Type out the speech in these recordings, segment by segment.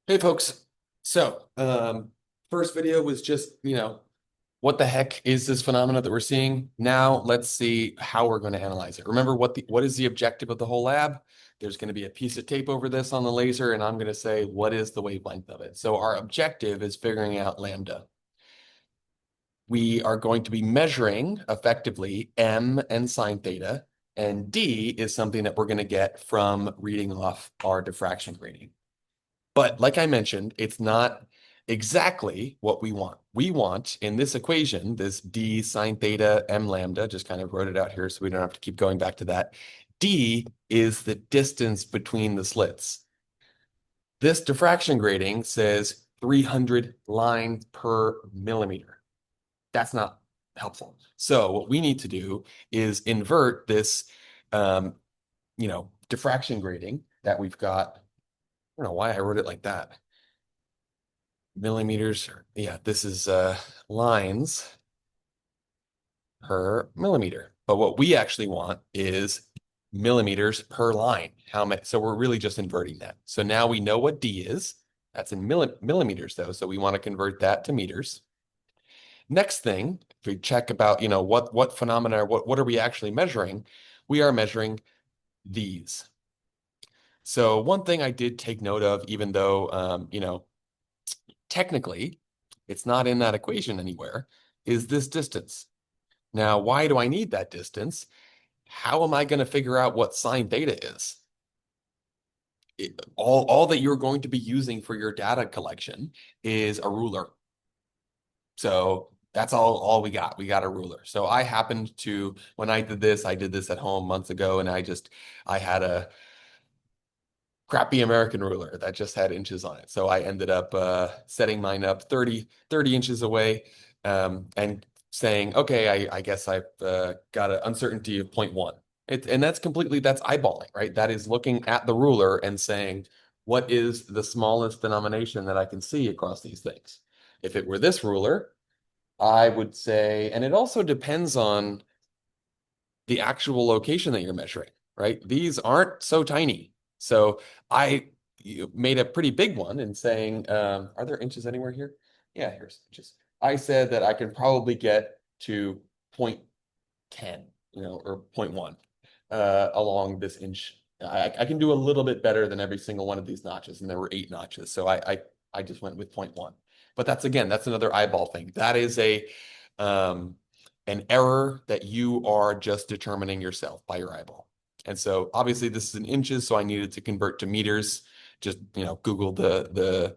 Hey folks. So, first video was just, what the heck is this phenomena that we're seeing? Now let's see how we're going to analyze it. Remember what is the objective of the whole lab? There's going to be a piece of tape over this on the laser, and I'm going to say, what is the wavelength of it? So our objective is figuring out lambda. We are going to be measuring effectively m and sine theta, and d is something that we're going to get from reading off our diffraction grating. But like I mentioned, it's not exactly what we want. We want in this equation, this d sine theta m lambda, just kind of wrote it out here so we don't have to keep going back to that. D is the distance between the slits. This diffraction grating says 300 lines per millimeter. That's not helpful. So what we need to do is invert this, um, diffraction grating that we've got. I don't know why I wrote it like that. Millimeters. Yeah, this is lines per millimeter. But what we actually want is millimeters per line. How many? So we're really just inverting that. So now we know what D is. That's in millimeters though. So we want to convert that to meters. Next thing, if we check about, what phenomena, what are we actually measuring? We are measuring these. So one thing I did take note of, even though, technically it's not in that equation anywhere, is this distance. Now, why do I need that distance? How am I going to figure out what sine theta is? All that you're going to be using for your data collection is a ruler. So that's all we got. We got a ruler. So I happened to, when I did this at home months ago, and I had a crappy American ruler that just had inches on it. So I ended up setting mine up 30 inches away, and saying, okay, I guess I've got an uncertainty of zero point 0.1. And that's that's eyeballing, right? That is looking at the ruler and saying, what is the smallest denomination that I can see across these things? If it were this ruler, I would say, and it also depends on the actual location that you're measuring, right? These aren't so tiny. So I made a pretty big one in saying, are there inches anywhere here? Yeah, here's inches. I said that I can probably get to 0.10, or zero point 0.1 along this inch. I can do a little bit better than every single one of these notches, and there were 8 notches. So I just went with 0.1. But that's another eyeball thing. That is um, an error that you are just determining yourself by your eyeball. And so obviously this is in inches, so I needed to convert to meters. Just, Google the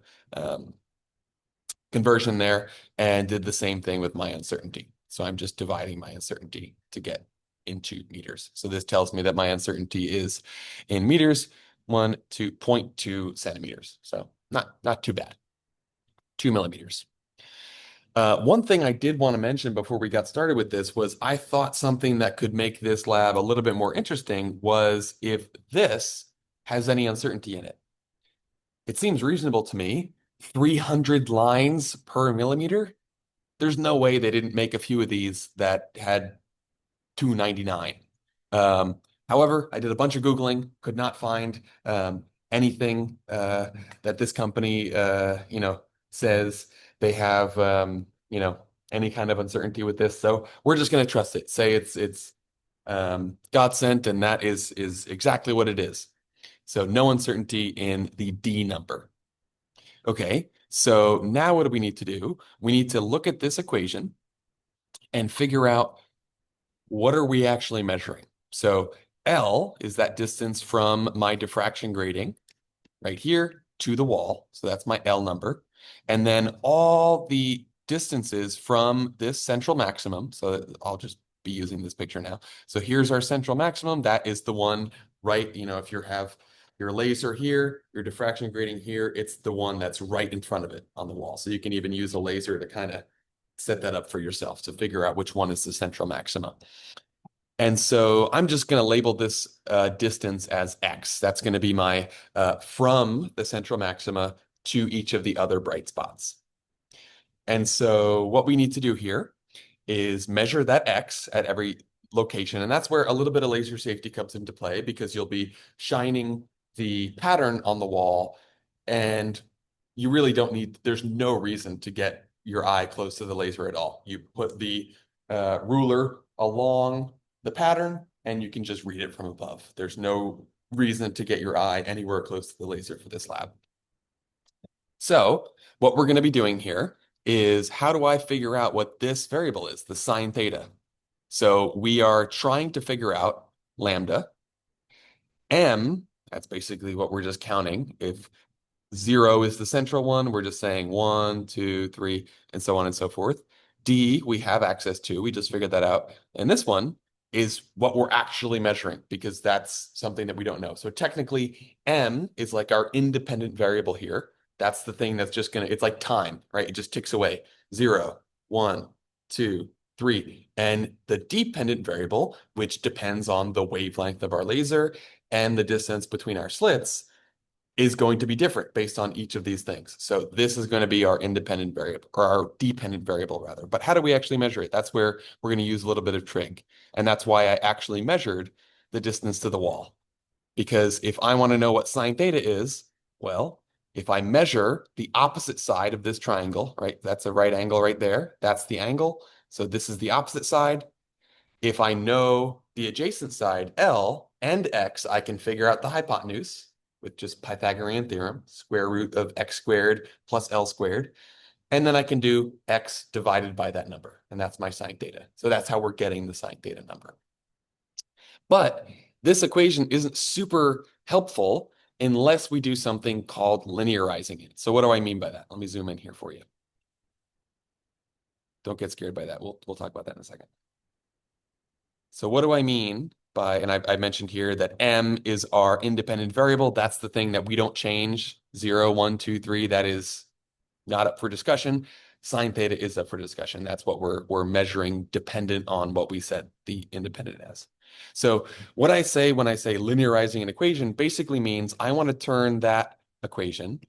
conversion there and did the same thing with my uncertainty. So I'm just dividing my uncertainty to get into meters. So this tells me that my uncertainty is in meters, 0.2 centimeters. So not too bad. 2 millimeters. One thing I did want to mention before we got started with this was I thought something that could make this lab a little bit more interesting was if this has any uncertainty in it. It seems reasonable to me. 300 lines per millimeter. There's no way they didn't make a few of these that had 299. Um, However, I did a bunch of Googling, could not find anything that this company, says they have, any kind of uncertainty with this. So we're just going to trust it. Say it's God sent, and that is exactly what it is. So no uncertainty in the D number. Okay, so now what do we need to do? We need to look at this equation and figure out what are we actually measuring. So L is that distance from my diffraction grating right here to the wall. So that's my L number. And then all the distances from this central maximum. So I'll just be using this picture now. So here's our central maximum. That is the one, right? If you have your laser here, your diffraction grating here, it's the one that's right in front of it on the wall. So you can even use a laser to kind of set that up for yourself to figure out which one is the central maximum. And so I'm just going to label this distance as X. That's going to be my from the central maxima to each of the other bright spots. And so what we need to do here is measure that X at every location. And that's where a little bit of laser safety comes into play because you'll be shining the pattern on the wall. And you really don't need, there's no reason to get your eye close to the laser at all. You put the ruler along the pattern and you can just read it from above. There's no reason to get your eye anywhere close to the laser for this lab. So what we're going to be doing here is how do I figure out what this variable is, the sine theta? So we are trying to figure out lambda. M, that's basically what we're just counting. If 0 is the central one, we're just saying 1, 2, 3, and so on and so forth. D, we have access to, we just figured that out. And this one is what we're actually measuring because that's something that we don't know. So technically, M is like our independent variable here. That's the thing that's just gonna, it's like time, right? It just ticks away. 0, 1, 2, 3. And the dependent variable, which depends on the wavelength of our laser and the distance between our slits, is going to be different based on each of these things. So this is going to be our independent variable, or our dependent variable rather. But how do we actually measure it? That's where we're going to use a little bit of trig. And that's why I actually measured the distance to the wall. Because if I want to know what sine theta is, well, if I measure the opposite side of this triangle, right? That's a right angle right there. That's the angle. So this is the opposite side. If I know the adjacent side, L and X, I can figure out the hypotenuse with just Pythagorean theorem, square root of X squared plus L squared. And then I can do X divided by that number. And that's my sine theta. So that's how we're getting the sine theta number. But this equation isn't super helpful unless we do something called linearizing it. So what do I mean by that? Let me zoom in here for you. Don't get scared by that. We'll talk about that in a second. So what do I mean by, and I mentioned here that M is our independent variable. That's the thing that we don't change. 0, 1, 2, 3. That is not up for discussion. Sine theta is up for discussion. That's what we're measuring dependent on what we said the independent as. So what I say when I say linearizing an equation basically means I want to turn that equation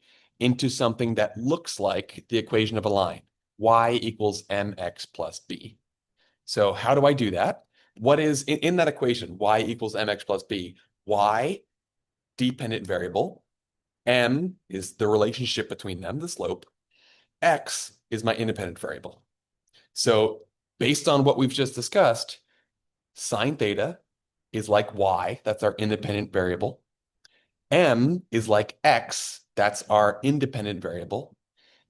into something that looks like the equation of a line. Y equals mx plus b. So how do I do that? What is in that equation, y equals mx plus b, y, dependent variable, m is the relationship between them, the slope, x is my independent variable. So based on what we've just discussed, sine theta is like y, that's our independent variable. M is like x, that's our independent variable.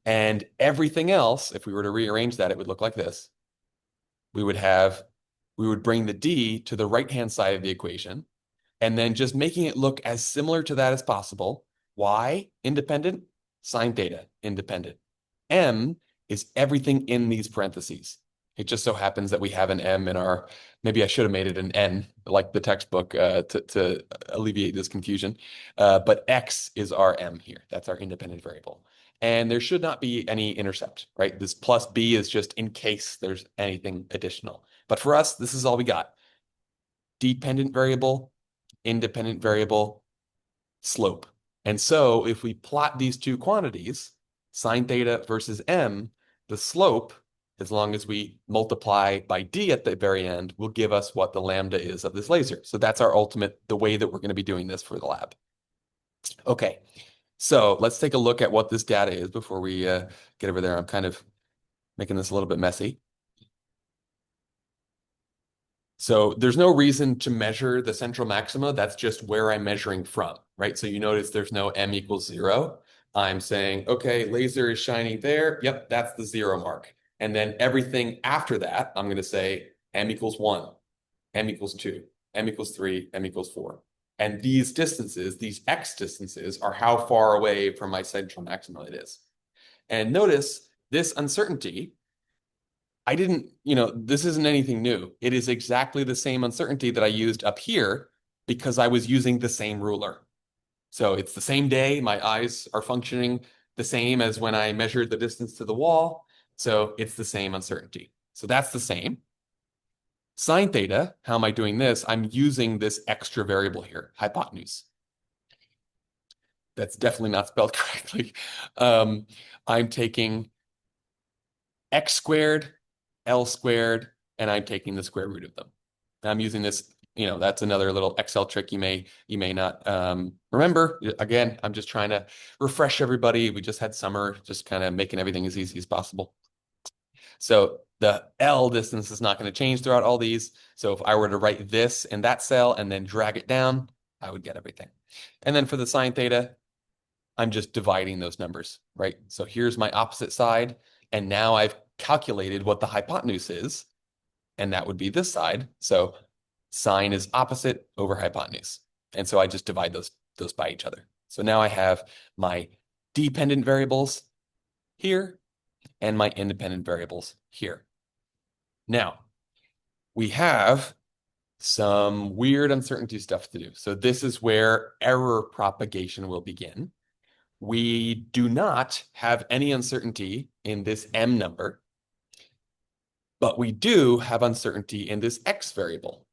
And everything else, if we were to rearrange that, it would look like this. We would bring the d to the right-hand side of the equation, and then just making it look as similar to that as possible. Y, independent, sine theta, independent. M is everything in these parentheses. It just so happens that we have an M in our, maybe I should have made it an N, like the textbook, to alleviate this confusion. But X is our M here. That's our independent variable. And there should not be any intercept, right? This plus B is just in case there's anything additional. But for us, this is all we got. Dependent variable, independent variable, slope. And so if we plot these two quantities, sine theta versus m, the slope, as long as we multiply by d at the very end, will give us what the lambda is of this laser. So that's our ultimate, the way that we're going to be doing this for the lab. Okay, so let's take a look at what this data is before we get over there. I'm kind of making this a little bit messy. So there's no reason to measure the central maxima. That's just where I'm measuring from, right? So you notice there's no m equals 0. I'm saying, okay, laser is shining there. Yep, that's the 0 mark. And then everything after that, I'm going to say m equals 1, m equals 2, m equals 3, m equals 4. And these distances, these x distances, are how far away from my central maxima it is. And notice this uncertainty, I didn't, this isn't anything new. It is exactly the same uncertainty that I used up here because I was using the same ruler. So it's the same day. My eyes are functioning the same as when I measured the distance to the wall. So it's the same uncertainty. So that's the same. Sine theta, how am I doing this? I'm using this extra variable here, hypotenuse. That's definitely not spelled correctly. I'm taking x squared, L squared, and I'm taking the square root of them. And I'm using this that's another little Excel trick you may not remember. Again, I'm just trying to refresh everybody. We just had summer, just kind of making everything as easy as possible. So the L distance is not going to change throughout all these. So if I were to write this in that cell and then drag it down, I would get everything. And then for the sine theta, I'm just dividing those numbers, right? So here's my opposite side. And now I've calculated what the hypotenuse is, and that would be this side. So sine is opposite over hypotenuse. And so I just divide those by each other. So now I have my dependent variables here and my independent variables here. Now, we have some weird uncertainty stuff to do. So this is where error propagation will begin. We do not have any uncertainty in this m number, but we do have uncertainty in this x variable.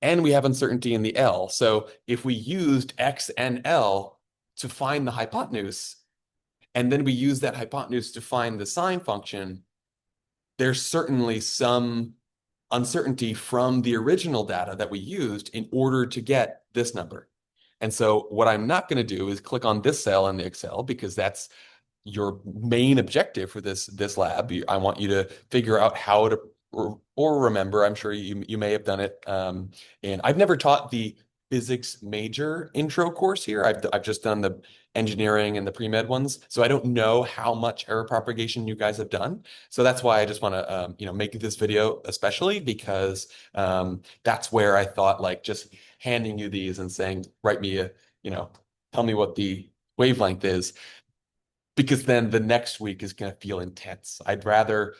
And we have uncertainty in the L. So if we used x and L to find the hypotenuse, and then we use that hypotenuse to find the sine function, there's certainly some uncertainty from the original data that we used in order to get this number. And so what I'm not going to do is click on this cell in the Excel, because that's your main objective for this lab. I want you to figure out how to or remember. I'm sure you may have done it. And I've never taught the physics major intro course here. I've just done the engineering and the pre-med ones. So I don't know how much error propagation you guys have done. So that's why I just want to make this video, especially because that's where I thought, like, just handing you these and saying, write me tell me what the wavelength is, because then the next week is going to feel intense. I'd rather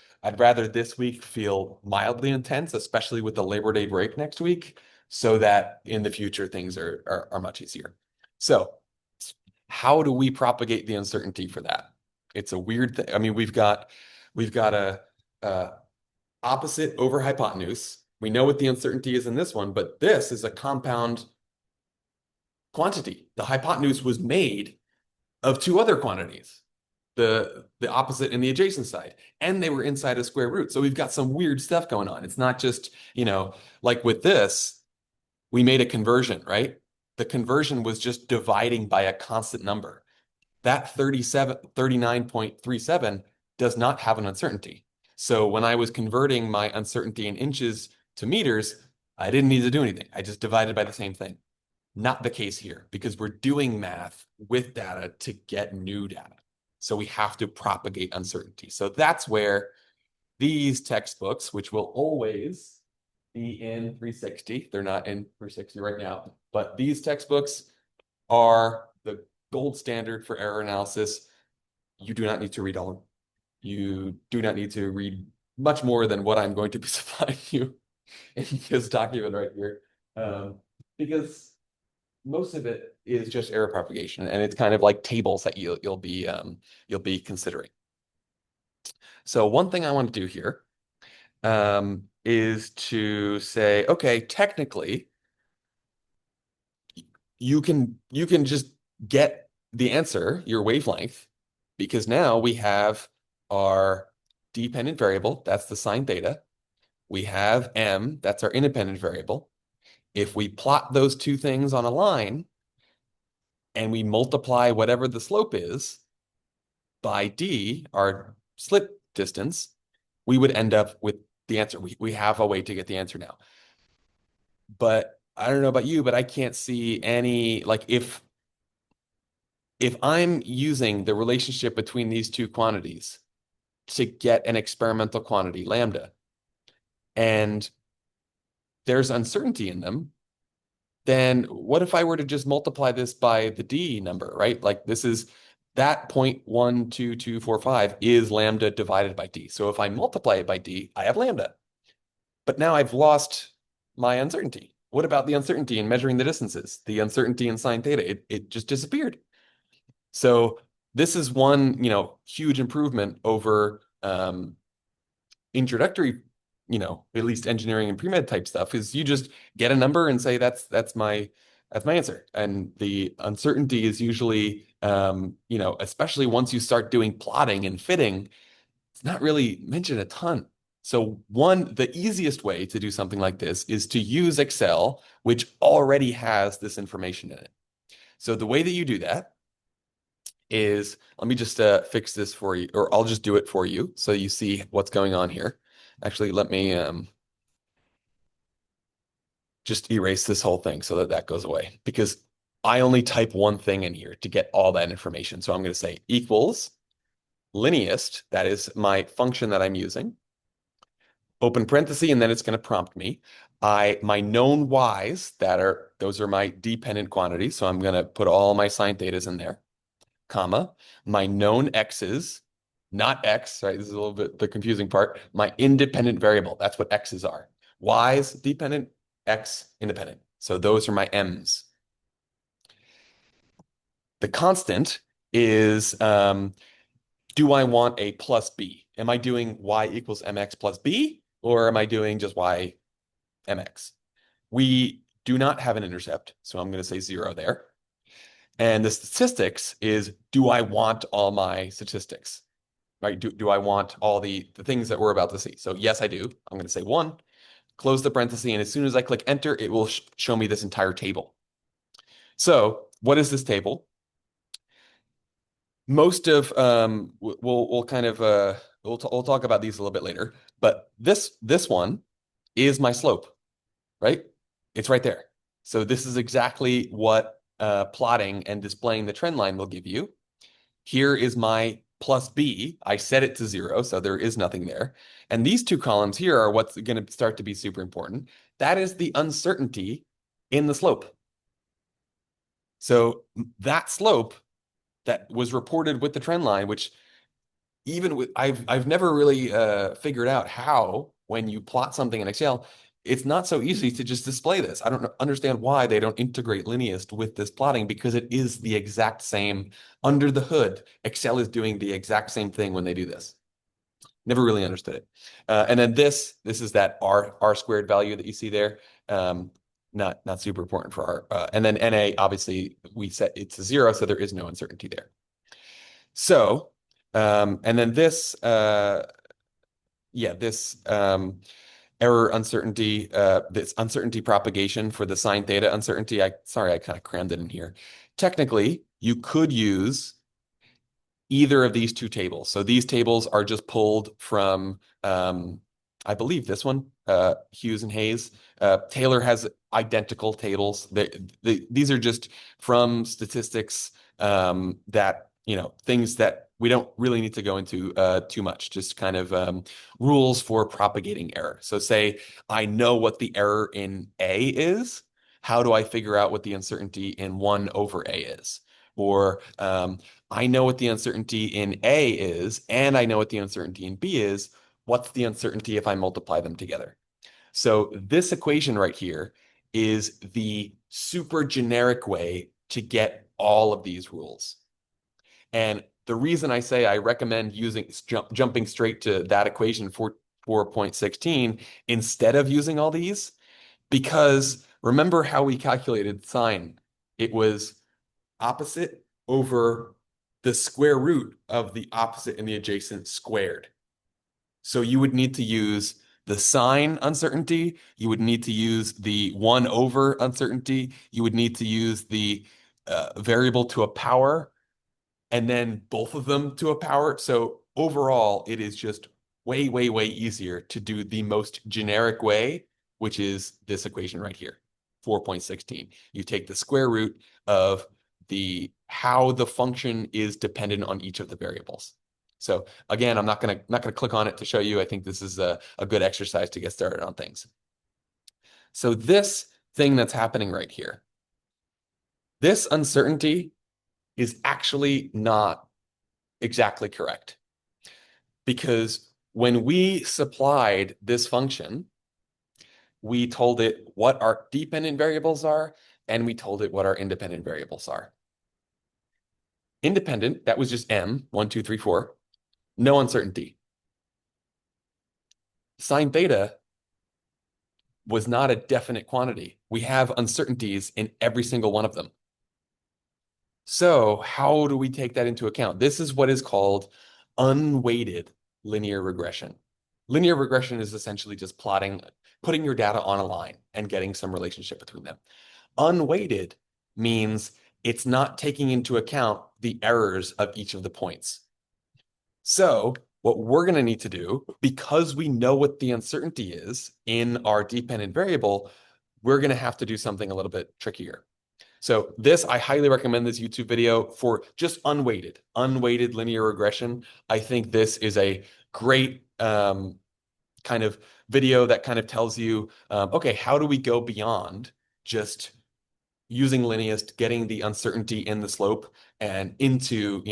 this week feel mildly intense, especially with the Labor Day break next week, so that in the future things are much easier. So how do we propagate the uncertainty for that? It's a weird thing. I mean, we've got a opposite over hypotenuse. We know what the uncertainty is in this one, but this is a compound quantity. The hypotenuse was made of two other quantities, the opposite and the adjacent side, and they were inside a square root. So we've got some weird stuff going on. It's not just, like with this, we made a conversion, right? The conversion was just dividing by a constant number. That 39.37 does not have an uncertainty. So when I was converting my uncertainty in inches to meters, I didn't need to do anything. I just divided by the same thing. Not the case here, because we're doing math with data to get new data. So we have to propagate uncertainty. So that's where these textbooks, which will always be in 360, they're not in 360 right now, but these textbooks are the gold standard for error analysis. You do not need to read all of them. You do not need to read much more than what I'm going to be supplying you in this document right here, because most of it is just error propagation, and it's kind of like tables that you'll be considering. So one thing I want to do here is to say, okay, technically, you can just get the answer, your wavelength, because now we have our dependent variable, that's the sine theta. We have m, that's our independent variable. If we plot those two things on a line and we multiply whatever the slope is by d, our slip distance, we would end up with the answer. We have a way to get the answer now. But I don't know about you, but I can't see any, like, if I'm using the relationship between these two quantities to get an experimental quantity, lambda, and there's uncertainty in them, then what if I were to just multiply this by the d number, right? Like, this is that 0.12245 is lambda divided by d. So if I multiply it by d, I have lambda. But now I've lost my uncertainty. What about the uncertainty in measuring the distances? The uncertainty in sine theta, it just disappeared. So this is one, huge improvement over introductory, at least engineering and pre-med type stuff, is you just get a number and say that's my answer. And the uncertainty is usually, especially once you start doing plotting and fitting, it's not really mentioned a ton. So the easiest way to do something like this is to use Excel, which already has this information in it. So the way that you do that is, let me just fix this for you, or I'll just do it for you so you see what's going on here. Actually, let me just erase this whole thing so that that goes away, because I only type one thing in here to get all that information. So I'm going to say equals lineast, that is my function that I'm using, open parenthesis, and then it's going to prompt me. My known y's, those are my dependent quantities. So I'm going to put all my sine thetas in there, comma, my known x's, not x, right? This is a little bit the confusing part. My independent variable, that's what x's are. Y's dependent, x independent. So those are my m's. The constant is, do I want a plus b? Am I doing y equals mx plus b, or am I doing just y mx? We do not have an intercept, so I'm going to say 0 there. And the statistics is, do I want all my statistics? Right? Do I want all the things that we're about to see? So yes, I do. I'm going to say 1, close the parenthesis, and as soon as I click enter, it will show me this entire table. So what is this table? Most of we'll kind of we'll talk about these a little bit later, but this one is my slope, right? It's right there. So this is exactly what plotting and displaying the trend line will give you. Here is my plus b. I set it to 0, so there is nothing there. And these two columns here are what's going to start to be super important. That is the uncertainty in the slope. So that slope that was reported with the trend line, which even with I've never really figured out how, when you plot something in Excel, it's not so easy to just display this. I don't understand why they don't integrate Lineast with this plotting, because it is the exact same under the hood. Excel is doing the exact same thing when they do this. Never really understood it. And then this is that R squared value that you see there. Not super important for R. And then NA, obviously, we set it to 0, so there is no uncertainty there. So, and then this, this error uncertainty, this uncertainty propagation for the sine theta uncertainty. Sorry, I kind of crammed it in here. Technically, you could use either of these two tables. So these tables are just pulled from, I believe this one, Hughes and Hayes. Taylor has identical tables. These are just from statistics that, things that we don't really need to go into too much, just kind of rules for propagating error. So say I know what the error in A is. How do I figure out what the uncertainty in 1 over A is? Or I know what the uncertainty in A is, and I know what the uncertainty in B is. What's the uncertainty if I multiply them together? So this equation right here is the super generic way to get all of these rules. And the reason I say I recommend jumping straight to that equation for 4.16 instead of using all these, because remember how we calculated sine? It was opposite over the square root of the opposite and the adjacent squared. So you would need to use the sine uncertainty. You would need to use the 1 over uncertainty. You would need to use the variable to a power, and then both of them to a power. So overall, it is just way, way, way easier to do the most generic way, which is this equation right here, 4.16. You take the square root of how the function is dependent on each of the variables. So again, I'm not gonna click on it to show you. I think this is a good exercise to get started on things. So this thing that's happening right here, this uncertainty is actually not exactly correct, because when we supplied this function, we told it what our dependent variables are, and we told it what our independent variables are. Independent, that was just m, 1, 2, 3, 4, no uncertainty. Sine theta was not a definite quantity. We have uncertainties in every single one of them. So how do we take that into account? This is what is called unweighted linear regression. Linear regression is essentially just putting your data on a line and getting some relationship between them. Unweighted means it's not taking into account the errors of each of the points. So what we're going to need to do, because we know what the uncertainty is in our dependent variable, we're going to have to do something a little bit trickier. So I highly recommend this YouTube video for just unweighted linear regression. I think this is a great kind of video that kind of tells you, okay, how do we go beyond just using lineast, getting the uncertainty in the slope and into,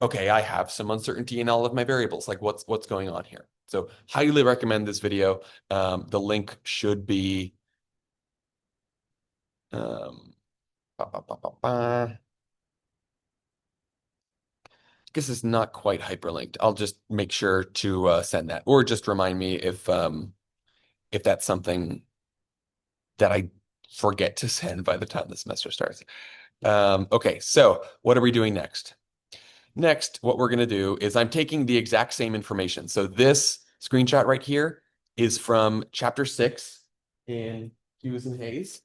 okay, I have some uncertainty in all of my variables. Like what's going on here? So highly recommend this video. The link should be ba, ba, ba, ba, ba. I guess it's not quite hyperlinked. I'll just make sure to send that, or just remind me if that's something that I forget to send by the time the semester starts. Okay, so what are we doing next? Next, what we're going to do is I'm taking the exact same information. So this screenshot right here is from chapter 6 in Hughes and Hayes.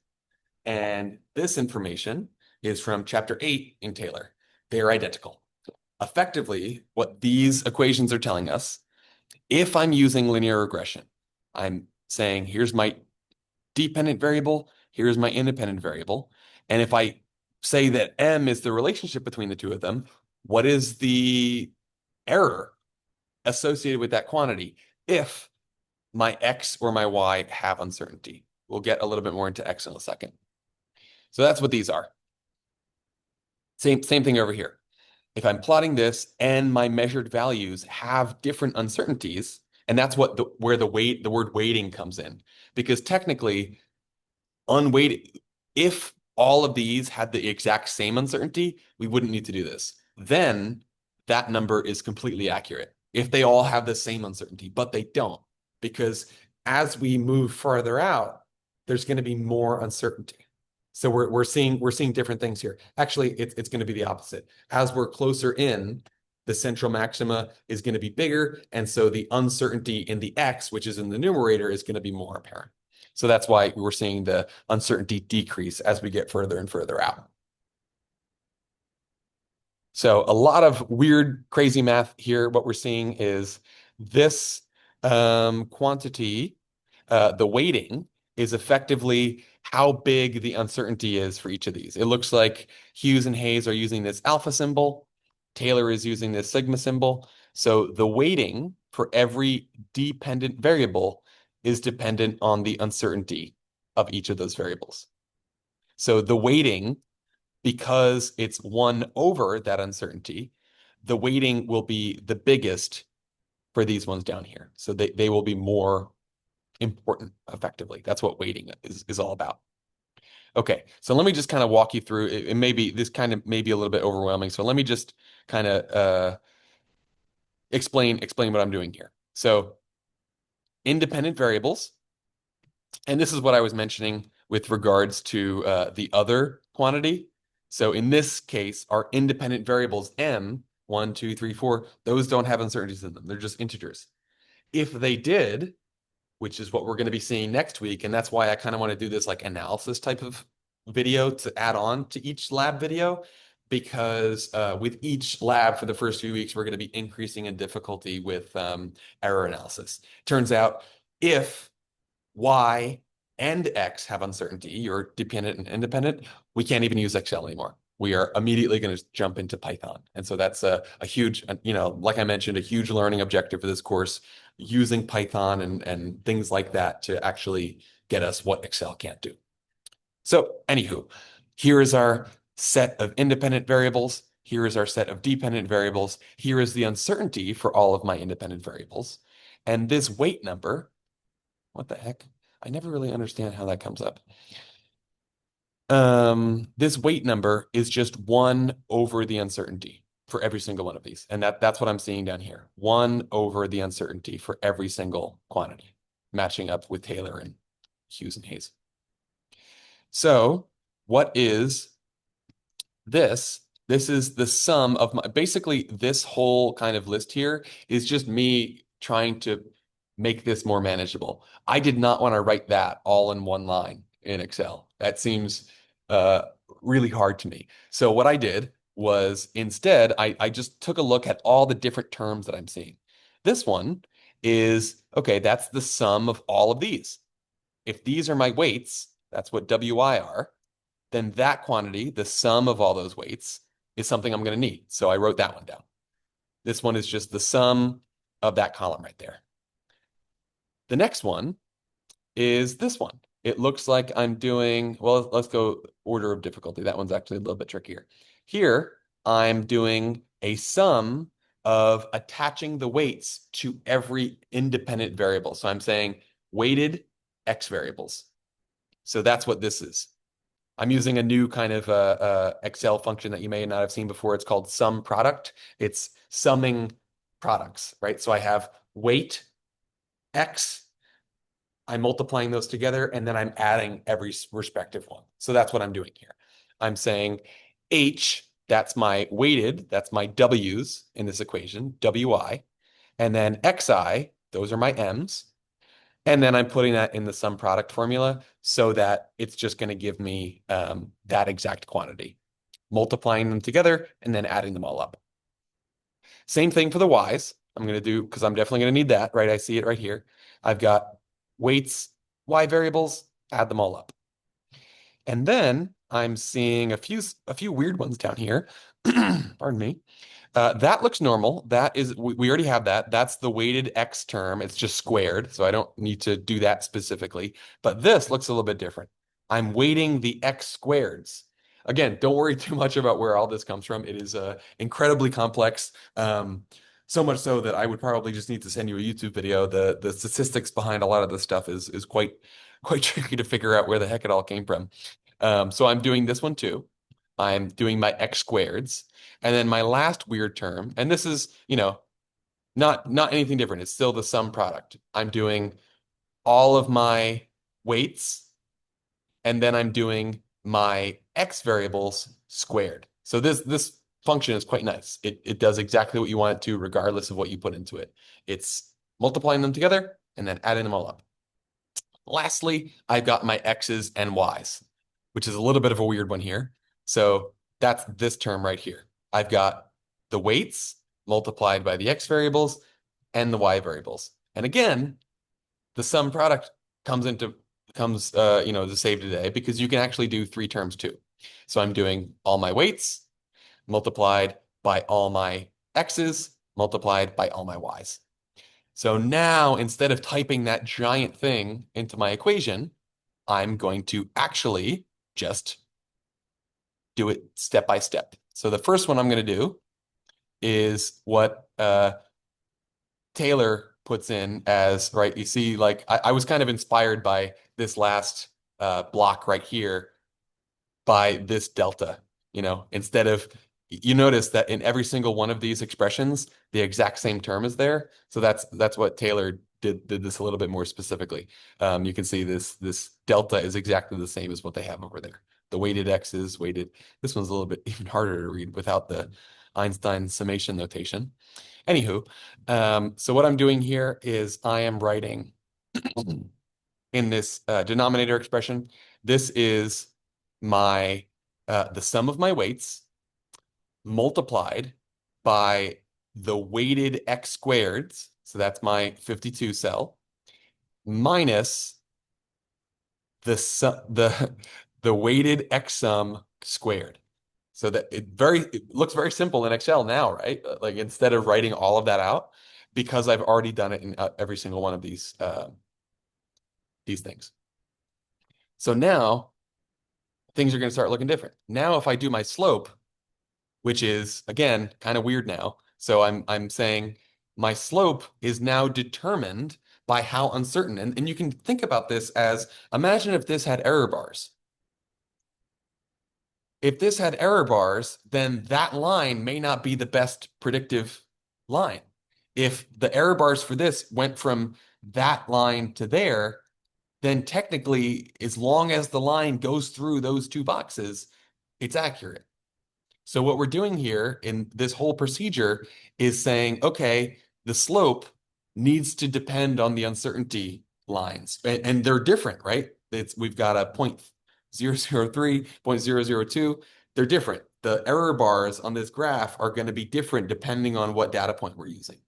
And this information is from chapter 8 in Taylor. They are identical. Effectively, what these equations are telling us, if I'm using linear regression, I'm saying here's my dependent variable, here's my independent variable. And if I say that M is the relationship between the two of them, what is the error associated with that quantity if my X or my Y have uncertainty? We'll get a little bit more into X in a second. So that's what these are. Same thing over here. If I'm plotting this and my measured values have different uncertainties, and that's where the word weighting comes in, because technically unweighted, if all of these had the exact same uncertainty, we wouldn't need to do this. Then that number is completely accurate if they all have the same uncertainty, but they don't, because as we move farther out, there's going to be more uncertainty. So we're seeing different things here. Actually, it's going to be the opposite. As we're closer in, the central maxima is going to be bigger, and so the uncertainty in the X, which is in the numerator, is going to be more apparent. So that's why we're seeing the uncertainty decrease as we get further and further out. So a lot of weird, crazy math here. What we're seeing is this quantity, the weighting, is effectively how big the uncertainty is for each of these. It looks like Hughes and Hayes are using this alpha symbol. Taylor is using this sigma symbol. So the weighting for every dependent variable is dependent on the uncertainty of each of those variables. So the weighting, because it's 1 over that uncertainty, the weighting will be the biggest for these ones down here. So they will be more important effectively. That's what weighting is all about. Okay, so let me just kind of walk you through it. This kind of may be a little bit overwhelming. So let me just kind of explain what I'm doing here. So independent variables, and this is what I was mentioning with regards to the other quantity. So in this case, our independent variables M, 1, 2, 3, 4, those don't have uncertainties in them. They're just integers. If they did, which is what we're going to be seeing next week, and that's why I kind of want to do this like analysis type of video to add on to each lab video, because with each lab for the first few weeks, we're going to be increasing in difficulty with error analysis. Turns out if Y and X have uncertainty, you're dependent and independent, we can't even use Excel anymore. We are immediately going to jump into Python. And so that's a huge, like I mentioned, a huge learning objective for this course, using Python and things like that to actually get us what Excel can't do. So anywho, here is our set of independent variables. Here is our set of dependent variables. Here is the uncertainty for all of my independent variables. And this weight number, what the heck? I never really understand how that comes up. This weight number is just 1 over the uncertainty for every single one of these. And that's what I'm seeing down here. 1 over the uncertainty for every single quantity, matching up with Taylor and Hughes and Hayes. So what is this? This is the sum of basically this whole kind of list here is just me trying to make this more manageable. I did not want to write that all in one line in Excel. That seems uh, really hard to me. So what I did was instead, I just took a look at all the different terms that I'm seeing. This one is, okay, that's the sum of all of these. If these are my weights, that's what WI are, then that quantity, the sum of all those weights, is something I'm going to need. So I wrote that one down. This one is just the sum of that column right there. The next one is this one. It looks like I'm doing, well, let's go order of difficulty. That one's actually a little bit trickier. Here, I'm doing a sum of attaching the weights to every independent variable. So I'm saying weighted X variables. So that's what this is. I'm using a new kind of Excel function that you may not have seen before. It's called sum product. It's summing products, right? So I have weight X, I'm multiplying those together, and then I'm adding every respective one. So that's what I'm doing here. I'm saying H, that's my weighted, that's my W's in this equation, WI, and then XI, those are my M's. And then I'm putting that in the sum product formula so that it's just going to give me that exact quantity, multiplying them together and then adding them all up. Same thing for the Y's. I'm going to do, because I'm definitely going to need that, right? I see it right here. I've got weights, Y variables, add them all up. And then I'm seeing a few weird ones down here. Pardon me. That looks normal. That is, we already have that. That's the weighted X term. It's just squared, so I don't need to do that specifically. But this looks a little bit different. I'm weighting the X squareds. Again, don't worry too much about where all this comes from. It is incredibly complex. So much so that I would probably just need to send you a YouTube video. The statistics behind a lot of this stuff is quite tricky to figure out where the heck it all came from. So I'm doing this one too. I'm doing my X squareds. And then my last weird term, and this is, not anything different. It's still the sum product. I'm doing all of my weights, and then I'm doing my X variables squared. So this function is quite nice. It does exactly what you want it to, regardless of what you put into it. It's multiplying them together and then adding them all up. Lastly, I've got my X's and Y's, which is a little bit of a weird one here. So that's this term right here. I've got the weights multiplied by the X variables and the Y variables. And again, the sum product comes to save today because you can actually do three terms too. So I'm doing all my weights multiplied by all my X's multiplied by all my Y's. So now instead of typing that giant thing into my equation, I'm going to actually just do it step by step. So the first one I'm going to do is what Taylor puts in as, right, you see, like I was kind of inspired by this last block right here by this delta, instead of, you notice that in every single one of these expressions, the exact same term is there. So that's what Taylor did this a little bit more specifically. You can see this delta is exactly the same as what they have over there. The weighted X is weighted. This one's a little bit even harder to read without the Einstein summation notation. Anywho, so what I'm doing here is I am writing in this denominator expression, this is my the sum of my weights multiplied by the weighted X squareds, so that's my 52 cell, minus the weighted X sum squared. So that it looks very simple in Excel now, right? Like instead of writing all of that out, because I've already done it in every single one of these things. So now things are going to start looking different. Now, if I do my slope, which is again kind of weird now. So I'm saying my slope is now determined by how uncertain. And you can think about this as, imagine if this had error bars. If this had error bars, then that line may not be the best predictive line. If the error bars for this went from that line to there, then technically, as long as the line goes through those two boxes, it's accurate. So what we're doing here in this whole procedure is saying, okay, the slope needs to depend on the uncertainty lines. And they're different, right? We've got a 0.003, 0.002. They're different. The error bars on this graph are going to be different depending on what data point we're using.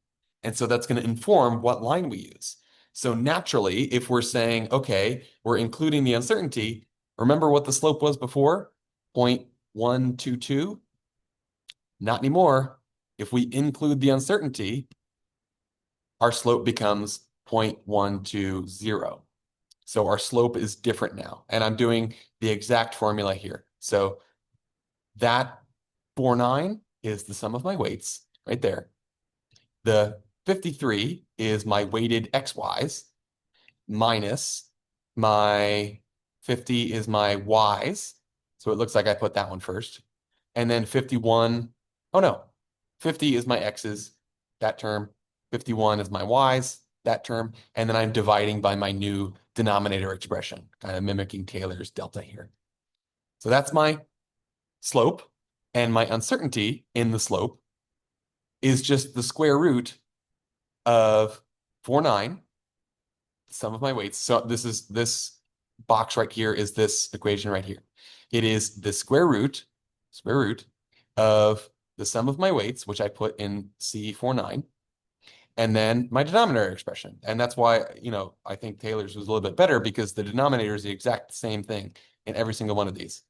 And so that's going to inform what line we use. So naturally, if we're saying, okay, we're including the uncertainty, remember what the slope was before? 0.122? Not anymore. If we include the uncertainty, our slope becomes 0.120. So our slope is different now. And I'm doing the exact formula here. So that 49 is the sum of my weights right there. The 53 is my weighted XYs minus my 50 is my Ys. So it looks like I put that one first. And then 51, oh no, 50 is my X's, that term. 51 is my Y's, that term. And then I'm dividing by my new denominator expression, kind of mimicking Taylor's delta here. So that's my slope. And my uncertainty in the slope is just the square root of 49, sum of my weights. So this box right here is this equation right here. It is the square root of the sum of my weights, which I put in C49, and then my denominator expression. And that's why, I think Taylor's was a little bit better because the denominator is the exact same thing in every single one of these.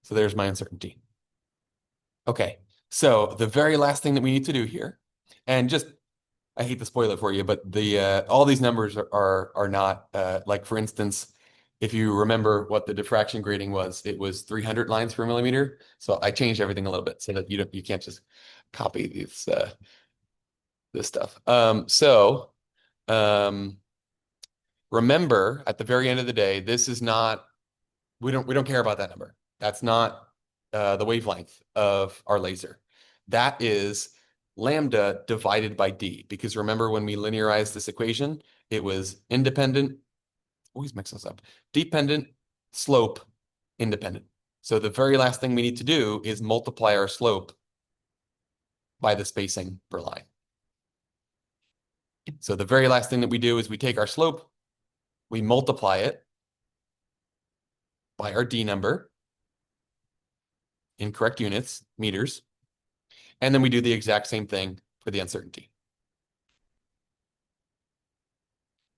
So there's my uncertainty. Okay, so the very last thing that we need to do here, and just I hate to spoil it for you, but the all these numbers are not like, for instance, if you remember what the diffraction grading was, it was 300 lines per millimeter. So I changed everything a little bit so that you can't just copy this stuff. Remember at the very end of the day, this is not we don't care about that number. That's not the wavelength of our laser. That is lambda divided by d. Because remember when we linearized this equation, it was independent, always mix this up, dependent, slope, independent. So the very last thing we need to do is multiply our slope by the spacing per line. So the very last thing that we do is we take our slope, we multiply it by our d number in correct units, meters, and then we do the exact same thing for the uncertainty.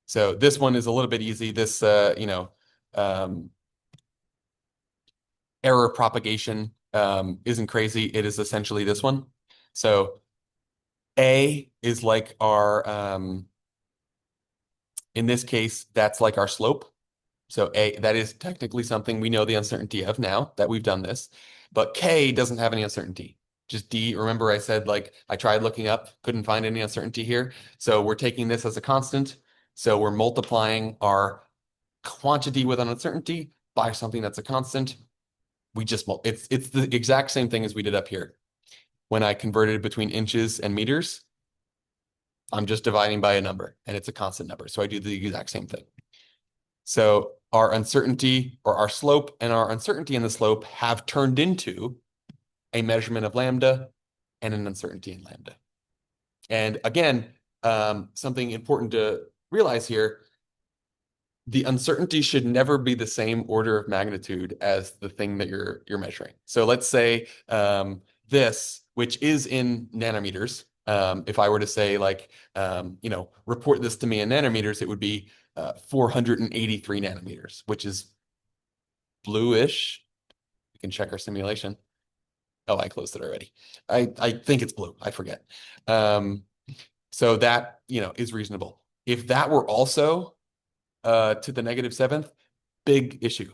So this one is a little bit easy. This, error propagation isn't crazy. It is essentially this one. So A is like our, in this case, that's like our slope. So A, that is technically something we know the uncertainty of now that we've done this. But K doesn't have any uncertainty. Just D, remember I said, like, I tried looking up, couldn't find any uncertainty here. So we're taking this as a constant. So we're multiplying our quantity with an uncertainty by something that's a constant. It's the exact same thing as we did up here. When I converted between inches and meters, I'm just dividing by a number and it's a constant number. So I do the exact same thing. So our uncertainty or our slope and our uncertainty in the slope have turned into a measurement of lambda and an uncertainty in lambda. And again, something important to realize here, the uncertainty should never be the same order of magnitude as the thing that you're measuring. So let's say this, which is in nanometers, if I were to say like, report this to me in nanometers, it would be 483 nanometers, which is bluish. We can check our simulation. Oh, I closed it already. I think it's blue. I forget. So that, is reasonable. If that were also to the -7th, big issue.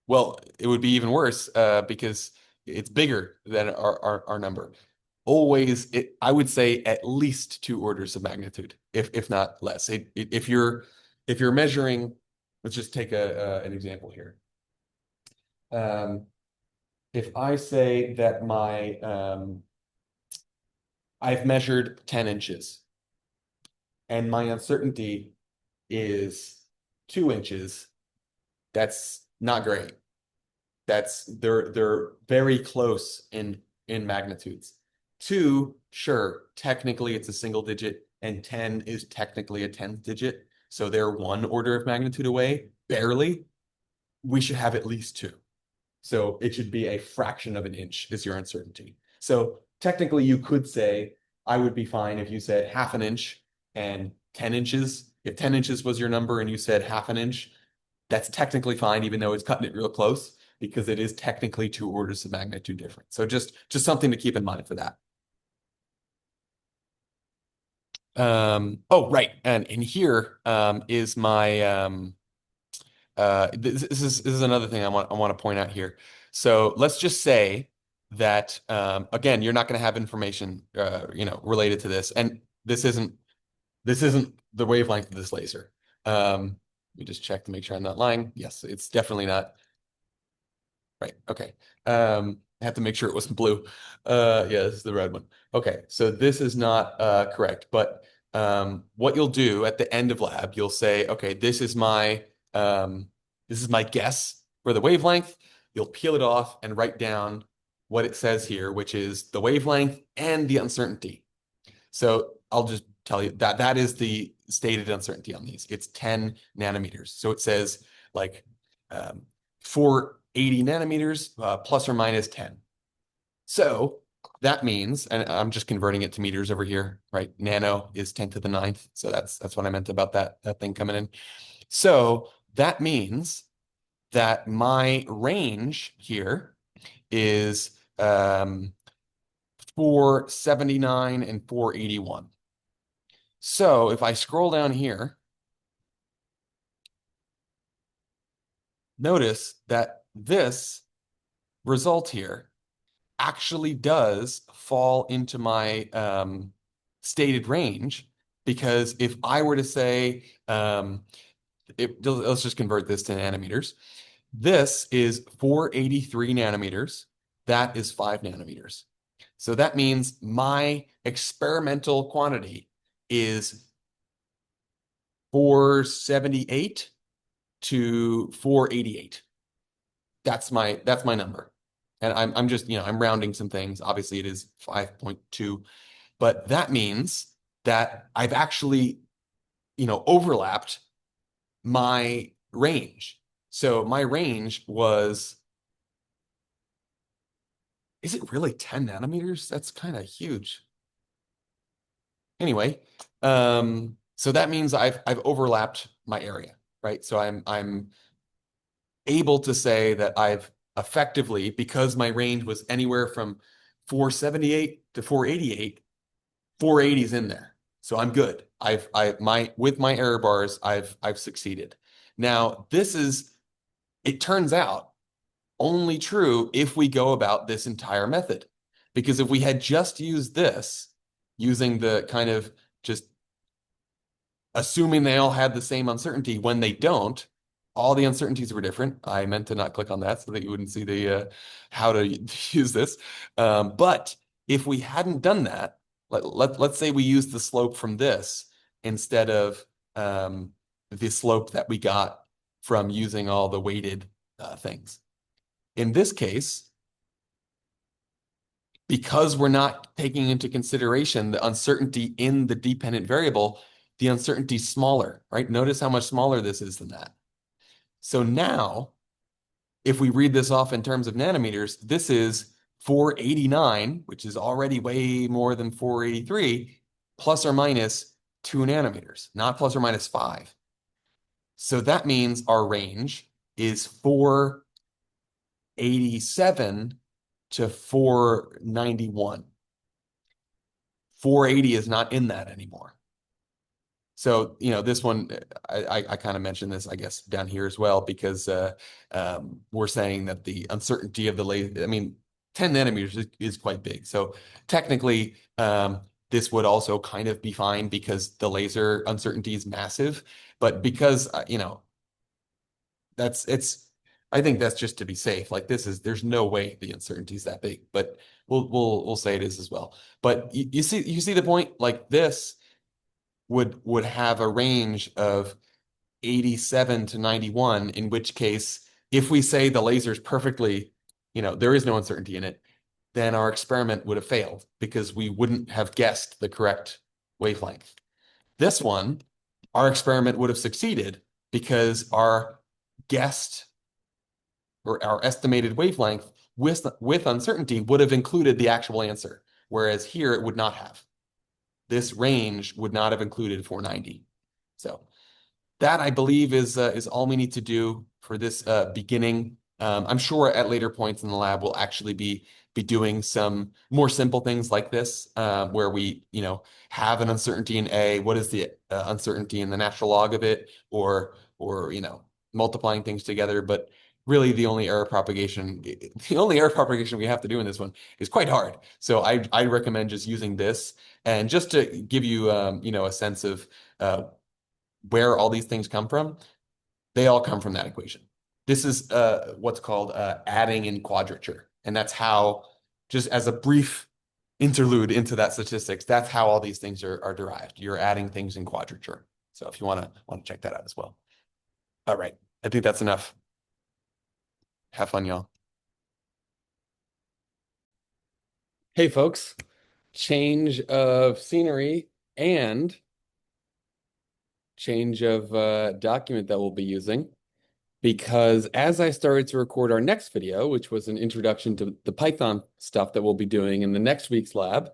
Well, it would be even worse because it's bigger than our number. I would say at least 2 orders of magnitude, if not less. If you're measuring, let's just take an example here. If I say that I've measured 10 inches and my uncertainty is 2 inches, that's not great. They're very close in magnitudes. 2, sure, technically it's a single digit, and 10 is technically a 10th digit. So they're one order of magnitude away, barely. We should have at least 2. So it should be a fraction of an inch is your uncertainty. So technically you could say, I would be fine if you said half an inch and 10 inches. If 10 inches was your number and you said half an inch, that's technically fine, even though it's cutting it real close, because it is technically 2 orders of magnitude different. So just something to keep in mind for that. Oh, right. And in here is my this is another thing I want to point out here. So let's just say that again, you're not going to have information related to this, and this isn't the wavelength of this laser. Let me just check to make sure I'm not lying. Yes, it's definitely not. Right. Okay. I have to make sure it wasn't blue. Yeah, this is the red one. Okay, so this is not correct, but what you'll do at the end of lab, you'll say, okay, this is my guess for the wavelength. You'll peel it off and write down what it says here, which is the wavelength and the uncertainty. So I'll just tell you that that is the stated uncertainty on these. It's 10 nanometers. So it says like 480 nanometers plus or minus 10. So that means, and I'm just converting it to meters over here, right? Nano is 10 to the ninth. So that's what I meant about that thing coming in. So that means that my range here is 479 and 481. So if I scroll down here, notice that this result here actually does fall into my stated range, because if I were to say, let's just convert this to nanometers. This is 483 nanometers. That is 5 nanometers. So that means my experimental quantity is 478 to 488. That's my number. And I'm just, I'm rounding some things. Obviously it is 5.2, but that means that I've actually, overlapped my range. So my range was, is it really 10 nanometers? That's kind of huge. Anyway, so that means I've overlapped my area, right? So I'm able to say that I've effectively, because my range was anywhere from 478 to 488, 480 is in there. So I'm good. With my error bars, I've succeeded. Now, it turns out, only true if we go about this entire method. Because if we had just used this, using the kind of just assuming they all had the same uncertainty when they don't, all the uncertainties were different. I meant to not click on that so that you wouldn't see the how to use this. But if we hadn't done that, let's say we used the slope from this instead of the slope that we got from using all the weighted things. In this case, because we're not taking into consideration the uncertainty in the dependent variable, the uncertainty is smaller, right? Notice how much smaller this is than that. So now, if we read this off in terms of nanometers, this is 489, which is already way more than 483, plus or minus 2 nanometers, not plus or minus 5. So that means our range is 487 to 491. 480 is not in that anymore. So, this one, I kind of mentioned this, I guess, down here as well, because we're saying that the uncertainty of the laser, 10 nanometers is quite big. So technically, this would also kind of be fine because the laser uncertainty is massive. But because, I think that's just to be safe. Like there's no way the uncertainty is that big, but we'll say it is as well. But you see the point? Like this would have a range of 87 to 91, in which case, if we say the laser is perfectly, there is no uncertainty in it, then our experiment would have failed because we wouldn't have guessed the correct wavelength. This one, our experiment would have succeeded because our guessed or our estimated wavelength with uncertainty would have included the actual answer, whereas here it would not have. This range would not have included 490. So that I believe is all we need to do for this beginning. I'm sure at later points in the lab we'll actually be doing some more simple things like this, where we have an uncertainty in A. What is the uncertainty in the natural log of it, or multiplying things together. But really, the only error propagation we have to do in this one is quite hard. So I recommend just using this, and just to give you a sense of where all these things come from, they all come from that equation. This is what's called adding in quadrature. And that's how, just as a brief interlude into that statistics, that's how all these things are derived. You're adding things in quadrature. So if you want to check that out as well. All right. I think that's enough. Have fun, y'all. Hey, folks. Change of scenery and change of document that we'll be using. Because as I started to record our next video, which was an introduction to the Python stuff that we'll be doing in the next week's lab,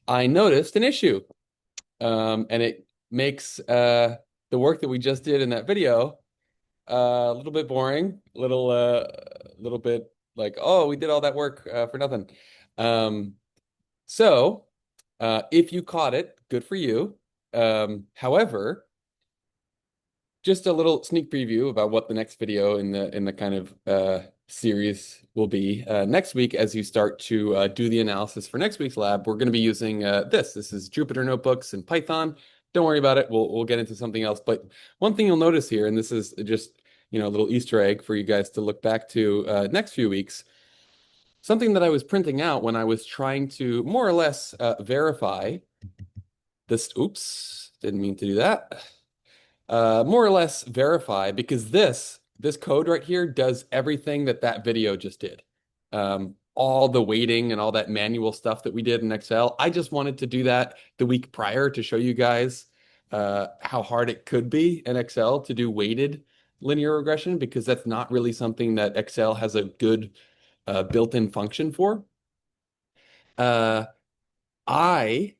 I noticed an issue. And it makes the work that we just did in that video a little bit boring, little bit like, oh, we did all that work for nothing. So if you caught it, good for you. However, just a little sneak preview about what the next video in the kind of series will be. Next week, as you start to do the analysis for next week's lab, we're going to be using this. This is Jupyter Notebooks and Python. Don't worry about it. We'll get into something else. But one thing you'll notice here, and this is just a little Easter egg for you guys to look back to next few weeks. Something that I was printing out when I was trying to more or less verify this. Oops, didn't mean to do that. More or less verify, because this code right here does everything that video just did. All the weighting and all that manual stuff that we did in Excel. I just wanted to do that the week prior to show you guys how hard it could be in Excel to do weighted linear regression, because that's not really something that Excel has a good built-in function for. I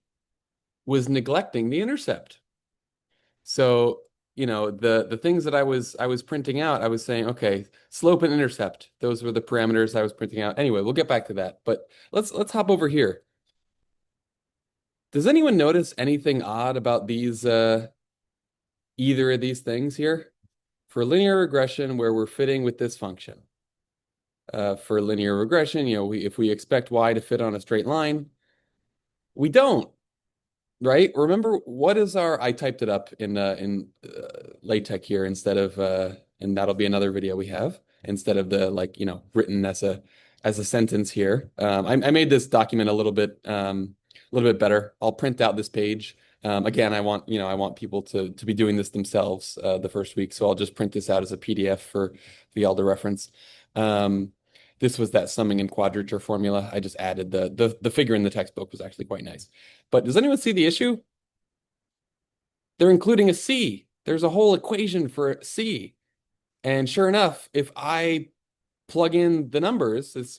was neglecting the intercept. So, the things that I was printing out, I was saying, okay, slope and intercept, those were the parameters I was printing out. Anyway, we'll get back to that. But let's hop over here. Does anyone notice anything odd about these either of these things here? For linear regression, where we're fitting with this function. For linear regression, if we expect y to fit on a straight line, we don't. Right? Remember, what is I typed it up in LaTeX here instead of and that'll be another video we have instead of the written as a sentence here. I made this document a little bit better. I'll print out this page. Again, I want people to be doing this themselves the first week, so I'll just print this out as a PDF for y'all to reference. This was that summing and quadrature formula. I just added the figure in the textbook was actually quite nice. But does anyone see the issue? They're including a C. There's a whole equation for C. And sure enough, if I plug in the numbers, it's,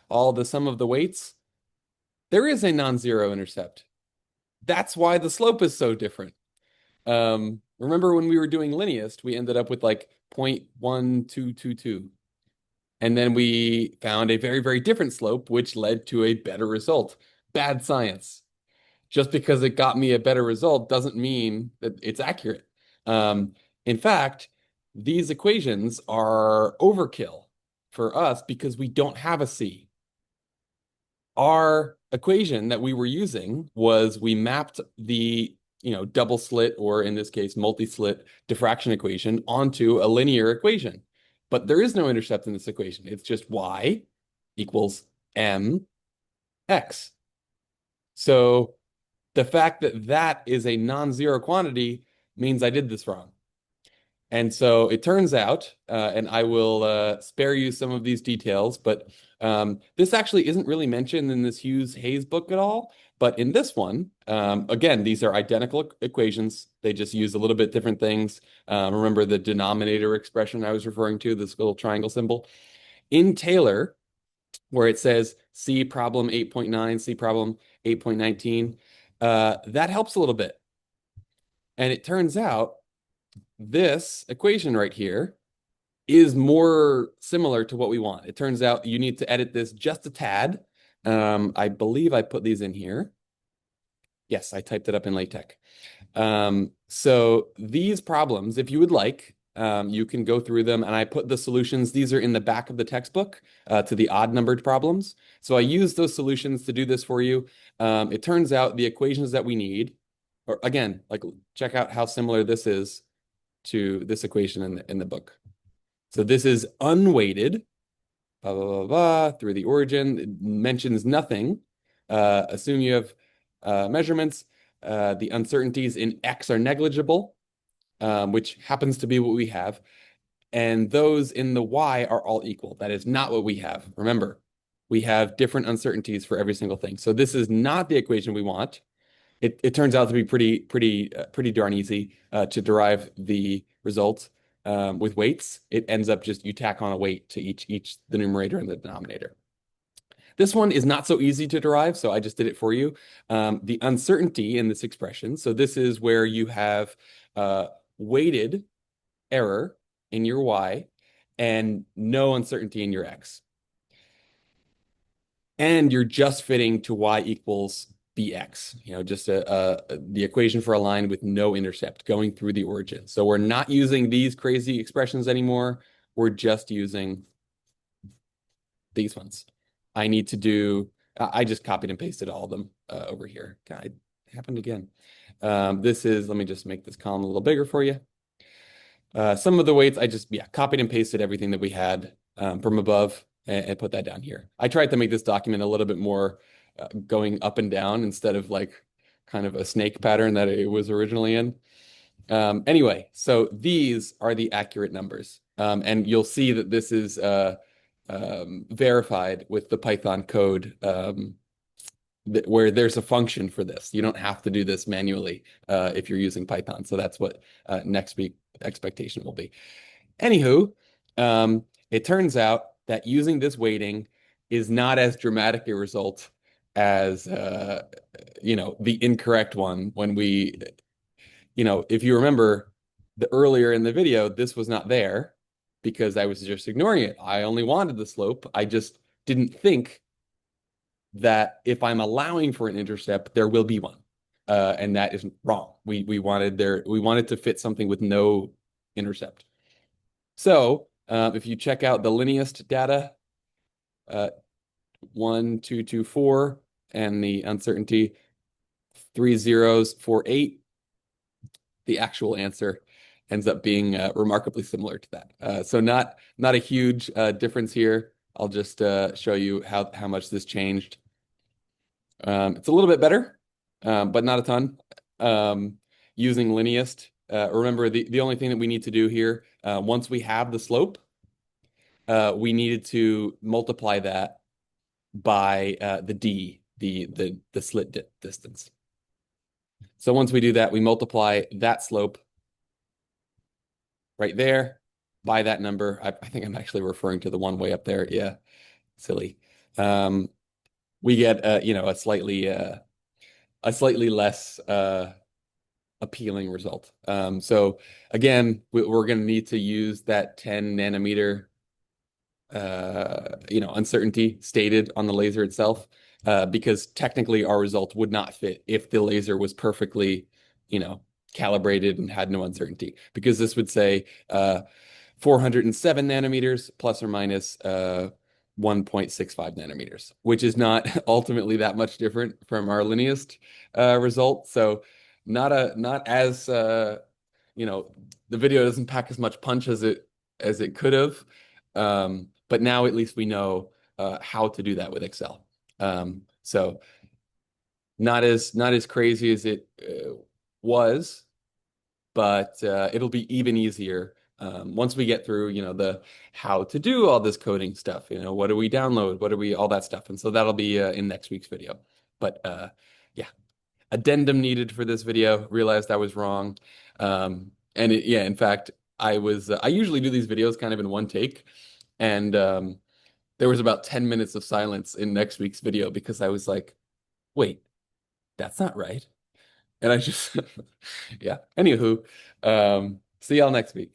all the sum of the weights, there is a non-zero intercept. That's why the slope is so different. Remember when we were doing Lineast, we ended up with like 0.1222. And then we found a very, very different slope, which led to a better result. Bad science. Just because it got me a better result doesn't mean that it's accurate. In fact, these equations are overkill for us because we don't have a C. Our equation that we were using was we mapped the double slit, or in this case, multi-slit diffraction equation onto a linear equation. But there is no intercept in this equation. It's just y equals mx. So the fact that is a non-zero quantity means I did this wrong. And so it turns out, and I will spare you some of these details, but this actually isn't really mentioned in this Hughes-Hayes book at all. But in this one, again, these are identical equations. They just use a little bit different things. Remember the denominator expression I was referring to, this little triangle symbol? In Taylor, where it says C problem 8.9, C problem 8.19, that helps a little bit. And it turns out this equation right here is more similar to what we want. It turns out you need to edit this just a tad. I believe I put these in here. Yes, I typed it up in LaTeX. So these problems, if you would like, you can go through them, and I put the solutions. These are in the back of the textbook to the odd numbered problems. So I use those solutions to do this for you. It turns out the equations that we need, or again, like check out how similar this is to this equation in the book. So this is unweighted, blah, blah, blah, blah, through the origin. It mentions nothing. Assume you have measurements. The uncertainties in X are negligible, which happens to be what we have. And those in the Y are all equal. That is not what we have. Remember, we have different uncertainties for every single thing. So this is not the equation we want. It turns out to be pretty darn easy to derive the results with weights. It ends up just you tack on a weight to each the numerator and the denominator. This one is not so easy to derive, so I just did it for you. The uncertainty in this expression. So this is where you have weighted error in your y and no uncertainty in your x. And you're just fitting to y equals bx, just the equation for a line with no intercept going through the origin. So we're not using these crazy expressions anymore. We're just using these ones. I just copied and pasted all of them over here. God, it happened again. Let me just make this column a little bigger for you. Some of the weights, copied and pasted everything that we had from above and put that down here. I tried to make this document a little bit more going up and down instead of like kind of a snake pattern that it was originally in. Anyway, so these are the accurate numbers. And you'll see that this is verified with the Python code where there's a function for this. You don't have to do this manually if you're using Python. So that's what next week expectation will be. Anywho, it turns out that using this weighting is not as dramatic a result as the incorrect one when if you remember the earlier in the video, this was not there because I was just ignoring it. I only wanted the slope. I just didn't think that if I'm allowing for an intercept, there will be one. And that is wrong. We wanted to fit something with no intercept. So if you check out the lineast data, 1, 2, 2, 4, and the uncertainty 3 zeros, 4, 8, the actual answer ends up being remarkably similar to that. So not a huge difference here. I'll just show you how much this changed. It's a little bit better, but not a ton. Using lineast, remember the only thing that we need to do here, once we have the slope, we needed to multiply that by the d, the slit distance. So once we do that, we multiply that slope right there by that number. I think I'm actually referring to the one way up there. Yeah, silly. We get a slightly less appealing result. So again, we're going to need to use that 10 nanometer uncertainty stated on the laser itself, because technically our result would not fit if the laser was perfectly, calibrated and had no uncertainty, because this would say 407 nanometers plus or minus 1.65 nanometers, which is not ultimately that much different from our lineast result. So not as the video doesn't pack as much punch as it could have. But now at least we know how to do that with Excel. So not as crazy as it was, but it'll be even easier Once we get through, the how to do all this coding stuff, what do we download? What do we, all that stuff. And so that'll be in next week's video. But yeah, addendum needed for this video. Realized I was wrong. Yeah, in fact, I usually do these videos kind of in one take. And there was about 10 minutes of silence in next week's video because I was like, wait, that's not right. And I just, yeah. Anywho, see y'all next week.